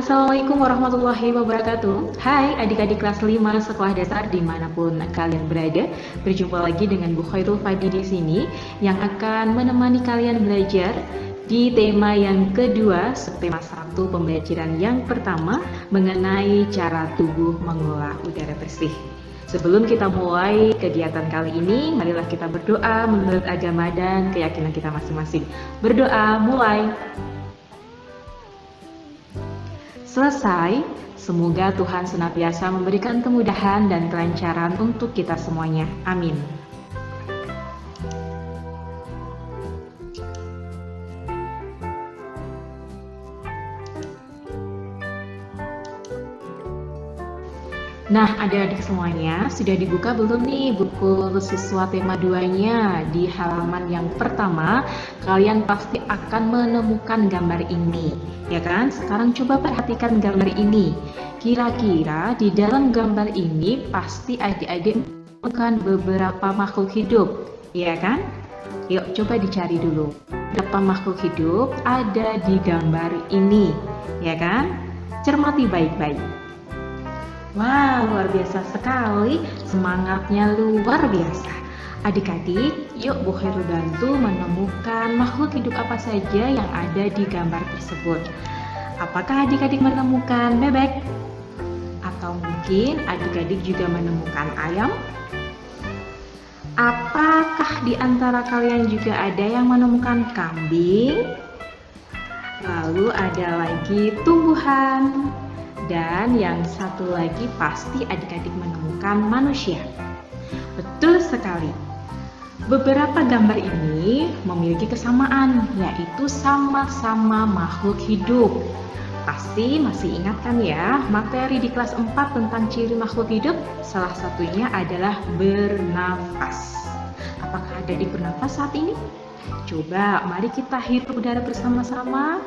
Assalamualaikum warahmatullahi wabarakatuh. Hai adik-adik kelas 5 sekolah dasar dimanapun kalian berada. Berjumpa lagi dengan Bu Khairul Fadi di sini yang akan menemani kalian belajar di tema yang kedua, tema 1 pembelajaran yang pertama mengenai cara tubuh mengolah udara bersih. Sebelum kita mulai kegiatan kali ini, marilah kita berdoa menurut agama dan keyakinan kita masing-masing. Berdoa, mulai. Selesai, semoga Tuhan senantiasa memberikan kemudahan dan kelancaran untuk kita semuanya. Amin. Nah, adik-adik semuanya, sudah dibuka belum nih buku siswa tema 2-nya? Di halaman yang pertama, kalian pasti akan menemukan gambar ini, ya kan? Sekarang coba perhatikan gambar ini. Kira-kira di dalam gambar ini pasti adik-adik menemukan beberapa makhluk hidup, ya kan? Yuk, coba dicari dulu. Berapa makhluk hidup ada di gambar ini, ya kan? Cermati baik-baik. Wah, luar biasa sekali, semangatnya luar biasa. Adik-adik, yuk Bu Khairul bantu menemukan makhluk hidup apa saja yang ada di gambar tersebut. Apakah adik-adik menemukan bebek? Atau mungkin adik-adik juga menemukan ayam? Apakah di antara kalian juga ada yang menemukan kambing? Lalu ada lagi tumbuhan. Dan yang satu lagi pasti adik-adik menemukan manusia. Betul sekali. Beberapa gambar ini memiliki kesamaan, yaitu sama-sama makhluk hidup. Pasti masih ingat kan ya, materi di kelas 4 tentang ciri makhluk hidup? Salah satunya adalah bernafas. Apakah adik bernafas saat ini? Coba, mari kita hirup udara bersama-sama.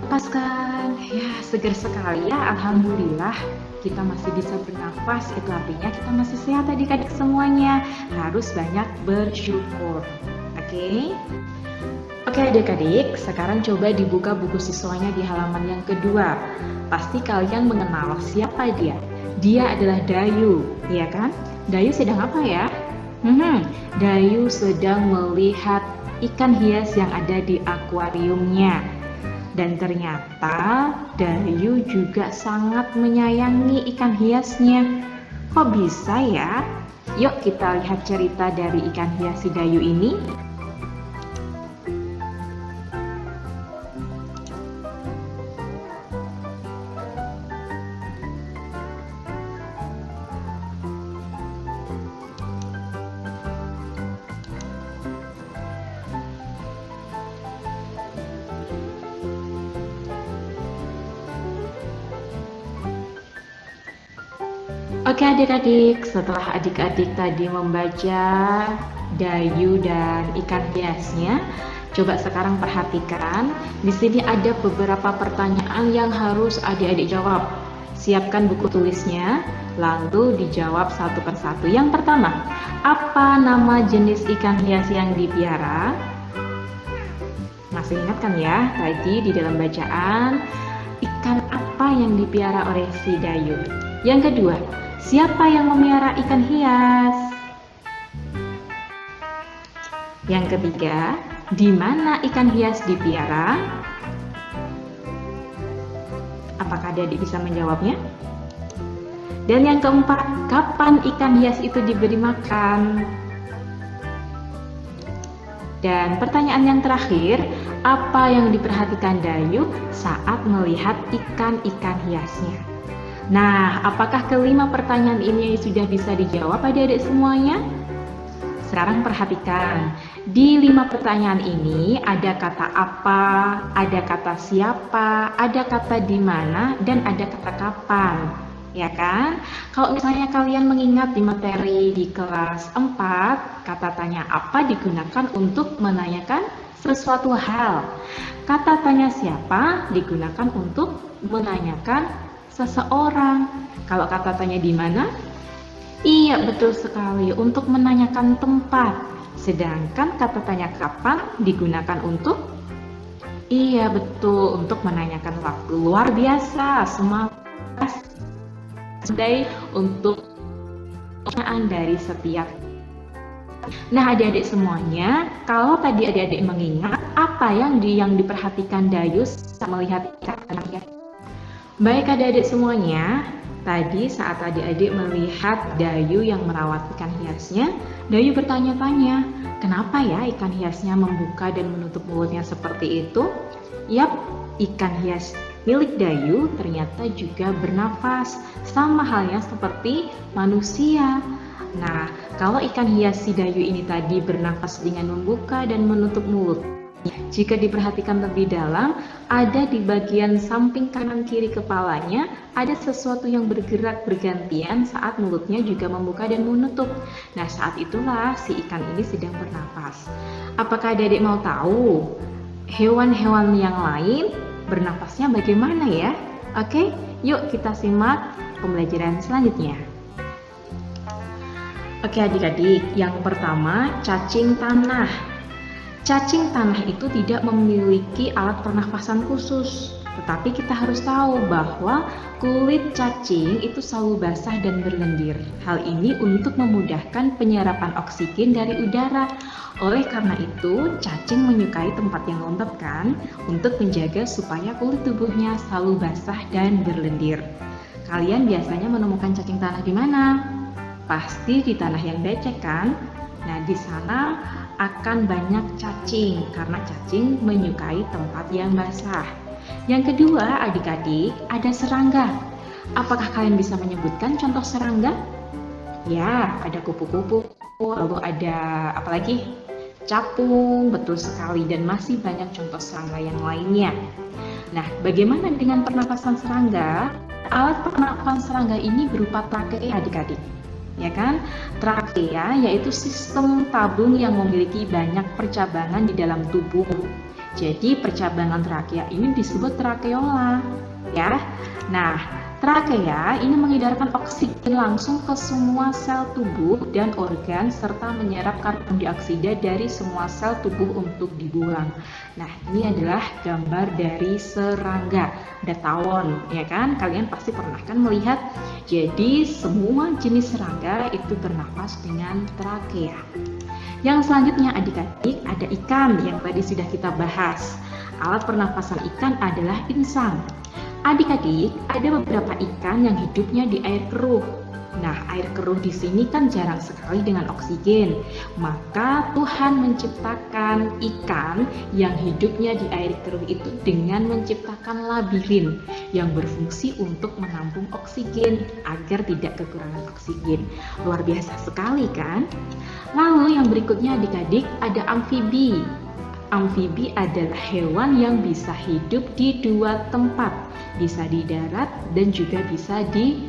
Lepaskan, ya segar sekali ya, alhamdulillah kita masih bisa bernafas. Itu artinya kita masih sehat adik-adik semuanya. Harus banyak bersyukur. Oke adik-adik, sekarang coba dibuka buku siswanya di halaman yang kedua. Pasti kalian mengenal siapa dia. Dia adalah Dayu, ya kan? Dayu sedang apa ya? Dayu sedang melihat ikan hias yang ada di akuariumnya. Dan ternyata Dayu juga sangat menyayangi ikan hiasnya. Kok bisa ya? Yuk kita lihat cerita dari ikan hias si Dayu ini. Oke adik-adik, setelah adik-adik tadi membaca Dayu dan ikan hiasnya, coba sekarang perhatikan. Di sini ada beberapa pertanyaan yang harus adik-adik jawab. Siapkan buku tulisnya, lalu dijawab satu persatu. Yang pertama, apa nama jenis ikan hias yang dipiara? Masih ingat kan ya, tadi di dalam bacaan, ikan apa yang dipiara oleh si Dayu? Yang kedua, siapa yang memelihara ikan hias? Yang ketiga, di mana ikan hias dipiara? Apakah adik bisa menjawabnya? Dan yang keempat, kapan ikan hias itu diberi makan? Dan pertanyaan yang terakhir, apa yang diperhatikan Dayu saat melihat ikan-ikan hiasnya? Nah, apakah kelima pertanyaan ini sudah bisa dijawab adik-adik semuanya? Sekarang perhatikan, di 5 pertanyaan ini ada kata apa, ada kata siapa, ada kata di mana, dan ada kata kapan. Ya kan? Kalau misalnya kalian mengingat di materi di kelas 4, kata tanya apa digunakan untuk menanyakan sesuatu hal. Kata tanya siapa digunakan untuk menanyakan seseorang. Kalau kata tanya di mana? Iya, betul sekali, untuk menanyakan tempat. Sedangkan kata tanya kapan digunakan untuk Iya, betul. Untuk menanyakan waktu. Luar biasa. Semangat untuk pertanyaan dari setiap. Nah, adik-adik semuanya, kalau tadi adik-adik mengingat apa yang diperhatikan Dayus saat melihat ikan ya? Baik adik-adik semuanya, tadi saat adik-adik melihat Dayu yang merawat ikan hiasnya, Dayu bertanya-tanya, kenapa ya ikan hiasnya membuka dan menutup mulutnya seperti itu? Yap, ikan hias milik Dayu ternyata juga bernafas, sama halnya seperti manusia. Nah, kalau ikan hias si Dayu ini tadi bernafas dengan membuka dan menutup mulut, jika diperhatikan lebih dalam, ada di bagian samping kanan kiri kepalanya, ada sesuatu yang bergerak bergantian saat mulutnya juga membuka dan menutup. Nah, saat itulah si ikan ini sedang bernafas. Apakah adik-adik mau tahu hewan-hewan yang lain bernafasnya bagaimana ya? Oke, yuk kita simak pembelajaran selanjutnya. Oke adik-adik, yang pertama cacing tanah. Cacing tanah itu tidak memiliki alat pernafasan khusus, tetapi kita harus tahu bahwa kulit cacing itu selalu basah dan berlendir. Hal ini untuk memudahkan penyerapan oksigen dari udara. Oleh karena itu, cacing menyukai tempat yang lembab kan, untuk menjaga supaya kulit tubuhnya selalu basah dan berlendir. Kalian biasanya menemukan cacing tanah di mana? Pasti di tanah yang becek kan? Nah, di sana akan banyak cacing karena cacing menyukai tempat yang basah. Yang kedua, adik-adik, ada serangga. Apakah kalian bisa menyebutkan contoh serangga? Ya, ada kupu-kupu, lalu ada apa lagi? Capung, betul sekali, dan masih banyak contoh serangga yang lainnya. Nah, bagaimana dengan pernapasan serangga? Alat pernapasan serangga ini berupa trakea adik-adik. Ya kan? Trakea yaitu sistem tabung yang memiliki banyak percabangan di dalam tubuh. Jadi percabangan trakea ini disebut trakeola, ya. Nah, trakea ini mengedarkan oksigen langsung ke semua sel tubuh dan organ serta menyerap karbon dioksida dari semua sel tubuh untuk dibuang. Nah, ini adalah gambar dari serangga, ada tawon, ya kan? Kalian pasti pernah kan melihat. Jadi semua jenis serangga itu bernafas dengan trakea. Yang selanjutnya adik-adik ada ikan yang tadi sudah kita bahas. Alat pernapasan ikan adalah insang. Adik-adik, ada beberapa ikan yang hidupnya di air keruh. Nah, air keruh di sini kan jarang sekali dengan oksigen. Maka Tuhan menciptakan ikan yang hidupnya di air keruh itu dengan menciptakan labirin yang berfungsi untuk menampung oksigen agar tidak kekurangan oksigen. Luar biasa sekali kan? Lalu yang berikutnya adik-adik ada amfibi. Amfibi adalah hewan yang bisa hidup di dua tempat, bisa di darat dan juga bisa di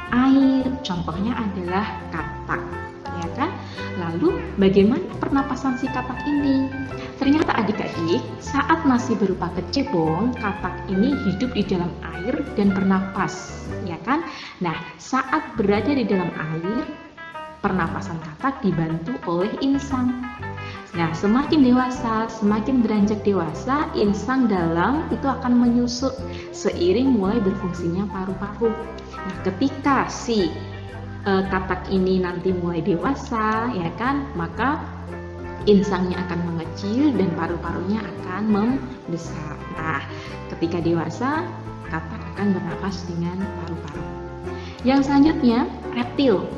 air. Contohnya adalah katak, ya kan? Lalu bagaimana pernapasan si katak ini? Ternyata adik-adik, saat masih berupa kecebong, katak ini hidup di dalam air dan bernapas, ya kan? Nah, saat berada di dalam air, pernapasan katak dibantu oleh insang. Nah, semakin dewasa, semakin beranjak dewasa, insang dalam itu akan menyusut seiring mulai berfungsinya paru-paru. Nah, ketika si katak ini nanti mulai dewasa, ya kan, maka insangnya akan mengecil dan paru-parunya akan membesar. Nah, ketika dewasa, katak akan bernapas dengan paru-paru. Yang selanjutnya, reptil.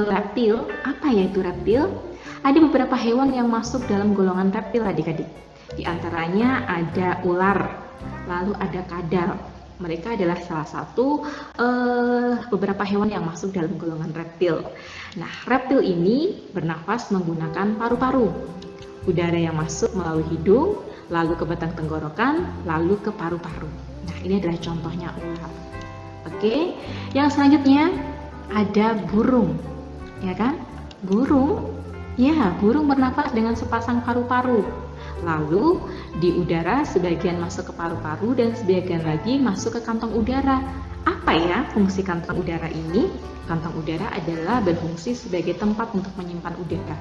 Reptil, apa ya itu reptil? Ada beberapa hewan yang masuk dalam golongan reptil adik-adik. Di antaranya ada ular, lalu ada kadal. Mereka adalah salah satu beberapa hewan yang masuk dalam golongan reptil. Nah, reptil ini bernafas menggunakan paru-paru. Udara yang masuk melalui hidung, lalu ke batang tenggorokan, lalu ke paru-paru. Nah, ini adalah contohnya ular. Oke, yang selanjutnya ada burung, ya kan? Burung bernafas dengan sepasang paru-paru. Lalu di udara sebagian masuk ke paru-paru dan sebagian lagi masuk ke kantong udara. Apa ya fungsi kantong udara ini? Kantong udara adalah berfungsi sebagai tempat untuk menyimpan udara.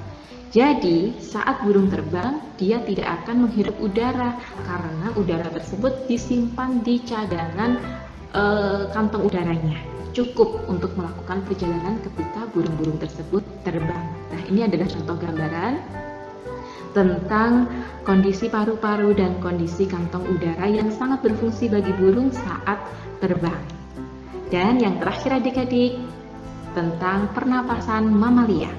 Jadi, saat burung terbang, dia tidak akan menghirup udara karena udara tersebut disimpan di cadangan kantong udaranya. Cukup untuk melakukan perjalanan ketika burung-burung tersebut terbang. Nah, ini adalah contoh gambaran tentang kondisi paru-paru dan kondisi kantong udara yang sangat berfungsi bagi burung saat terbang. Dan yang terakhir adik-adik, tentang pernapasan mamalia.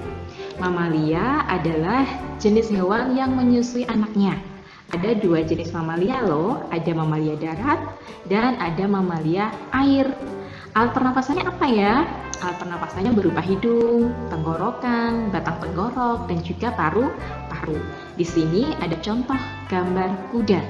Mamalia adalah jenis hewan yang menyusui anaknya. Ada dua jenis mamalia loh, ada mamalia darat dan ada mamalia air. Alat pernapasannya apa ya? Alat pernapasannya berupa hidung, tenggorokan, batang tenggorok, dan juga paru-paru. Di sini ada contoh gambar kuda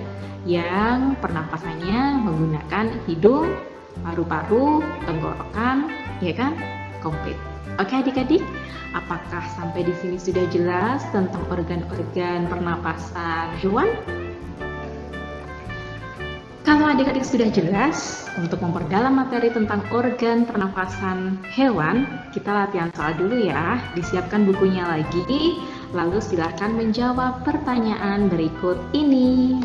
yang pernapasannya menggunakan hidung, paru-paru, tenggorokan, ya kan? Komplit. Oke adik-adik, apakah sampai di sini sudah jelas tentang organ-organ pernapasan hewan? Kalau adik-adik sudah jelas, untuk memperdalam materi tentang organ pernapasan hewan, kita latihan soal dulu ya. Disiapkan bukunya lagi, lalu silakan menjawab pertanyaan berikut ini.